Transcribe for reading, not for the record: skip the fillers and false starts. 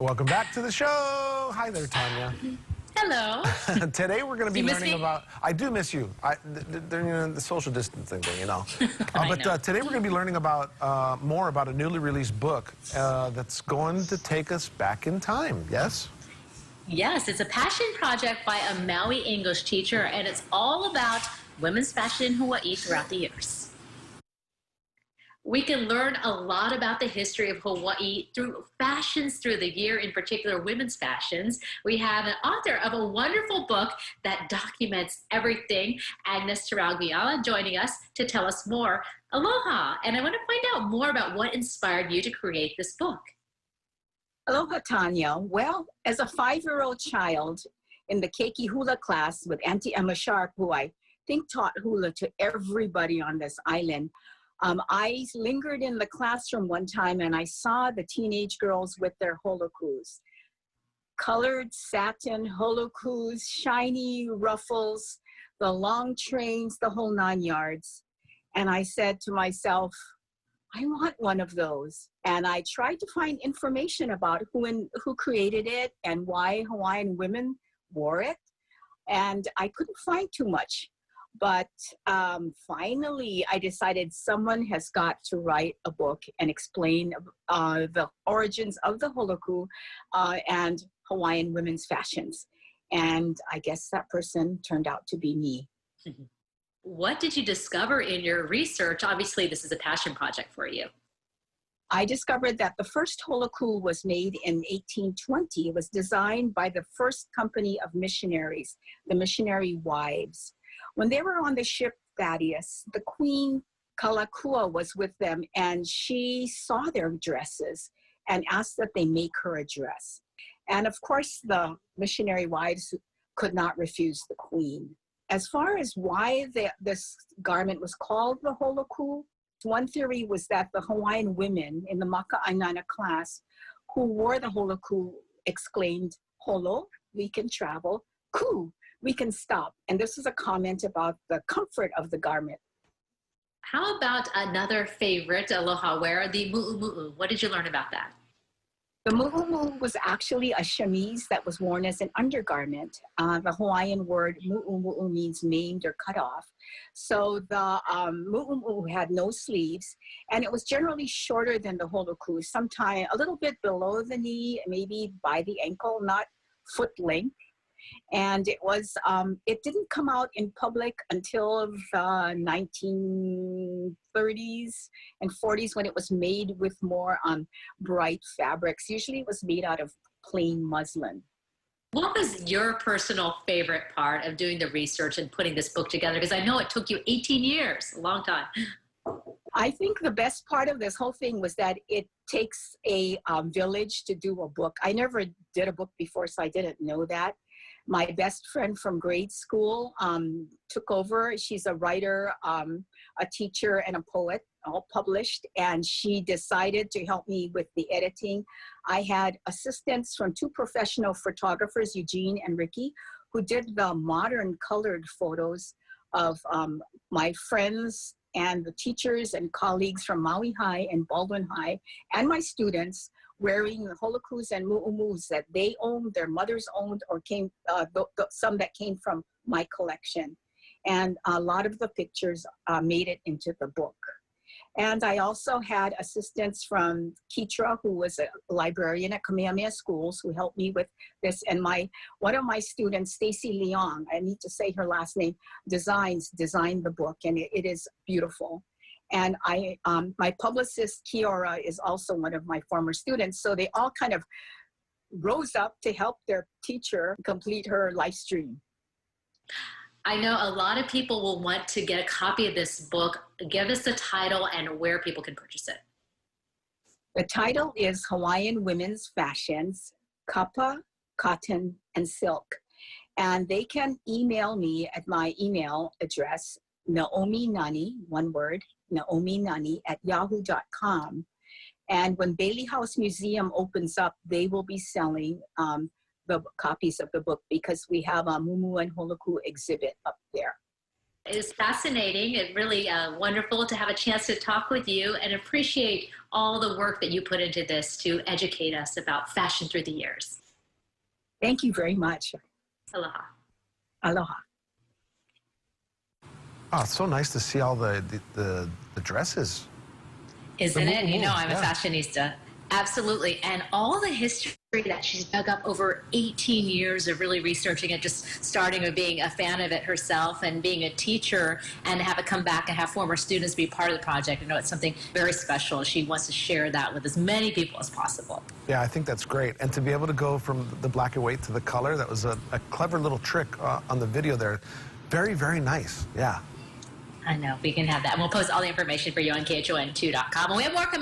Welcome back to the show. Hi there, Tanya. Hello. Today we're going to be learning me? about. I do miss you. The social distancing thing, you know. I know. Today we're going to be learning about more about a newly released book that's going to take us back in time. Yes. Yes, it's a passion project by a Maui English teacher, and it's all about women's fashion in Hawaii throughout the years. We can learn a lot about the history of Hawaii through fashions through the year, in particular women's fashions. We have an author of a wonderful book that documents everything, Agnes Taragiala, joining us to tell us more. Aloha, and I want to find out more about what inspired you to create this book. Aloha, Tanya. Well, as a 5-year-old child in the Keiki hula class with Auntie Emma Sharp, who I think taught hula to everybody on this island, I lingered in the classroom one time and I saw the teenage girls with their holokus. Colored satin holokus, shiny ruffles, the long trains, the whole 9 yards. And I said to myself, I want one of those. And I tried to find information about who created it and why Hawaiian women wore it. And I couldn't find too much. But finally, I decided someone has got to write a book and explain the origins of the holoku and Hawaiian women's fashions. And I guess that person turned out to be me. What did you discover in your research? Obviously, this is a passion project for you. I discovered that the first holoku was made in 1820. It was designed by the first company of missionaries, the missionary wives. When they were on the ship Thaddeus, the Queen Kalakua was with them, and she saw their dresses and asked that they make her a dress. And of course, the missionary wives could not refuse the Queen. As far as why this garment was called the holoku, one theory was that the Hawaiian women in the Maka'ainana class who wore the holoku exclaimed, "Holo, we can travel. Ku, we can stop." And this is a comment about the comfort of the garment. How about another favorite aloha wear, the mu'umu'u? What did you learn about that? The mu'umu'u was actually a chemise that was worn as an undergarment. The Hawaiian word mu'umu'u means maimed or cut off. So the mu'umu'u had no sleeves, and it was generally shorter than the holoku, sometimes a little bit below the knee, maybe by the ankle, not foot length. And it was, it didn't come out in public until the 1930s and 40s when it was made with more bright fabrics. Usually it was made out of plain muslin. What was your personal favorite part of doing the research and putting this book together? Because I know it took you 18 years, a long time. I think the best part of this whole thing was that it takes a village to do a book. I never did a book before, so I didn't know that. My best friend from grade school took over. She's a writer, a teacher, and a poet, all published, and she decided to help me with the editing. I had assistants from 2 professional photographers, Eugene and Ricky, who did the modern colored photos of my friends and the teachers and colleagues from Maui High and Baldwin High, and my students wearing the holokus and mu'umu'us that they owned, their mothers owned, or came some that came from my collection. And a lot of the pictures made it into the book. And I also had assistants from Kitra, who was a librarian at Kamehameha Schools, who helped me with this. And one of my students, Stacy Leong, I need to say her last name, designed the book, and it is beautiful. And my publicist, Kiora, is also one of my former students. So they all kind of rose up to help their teacher complete her life stream. I know a lot of people will want to get a copy of this book. Give us the title and where people can purchase it. The title is Hawaiian Women's Fashions, Kapa, Cotton, and Silk. And they can email me at my email address, naominani, one word, naominani@yahoo.com. And when Bailey House Museum opens up, they will be selling the copies of the book because we have a Mumu and Holoku exhibit up there. It is fascinating and really wonderful to have a chance to talk with you and appreciate all the work that you put into this to educate us about fashion through the years. Thank you very much. Aloha. Aloha. Oh, it's so nice to see all the dresses. Isn't it? You know, Ooh, I'm a fashionista. Absolutely. And all the history that she's dug up over 18 years of really researching it, just starting with being a fan of it herself and being a teacher, and have it come back and have former students be part of the project. I know it's something very special. She wants to share that with as many people as possible. Yeah, I think that's great. And to be able to go from the black and white to the color, that was a clever little trick on the video there. Very, very nice. Yeah. I know. We can have that. And we'll post all the information for you on KHON2.com. And we have more coming.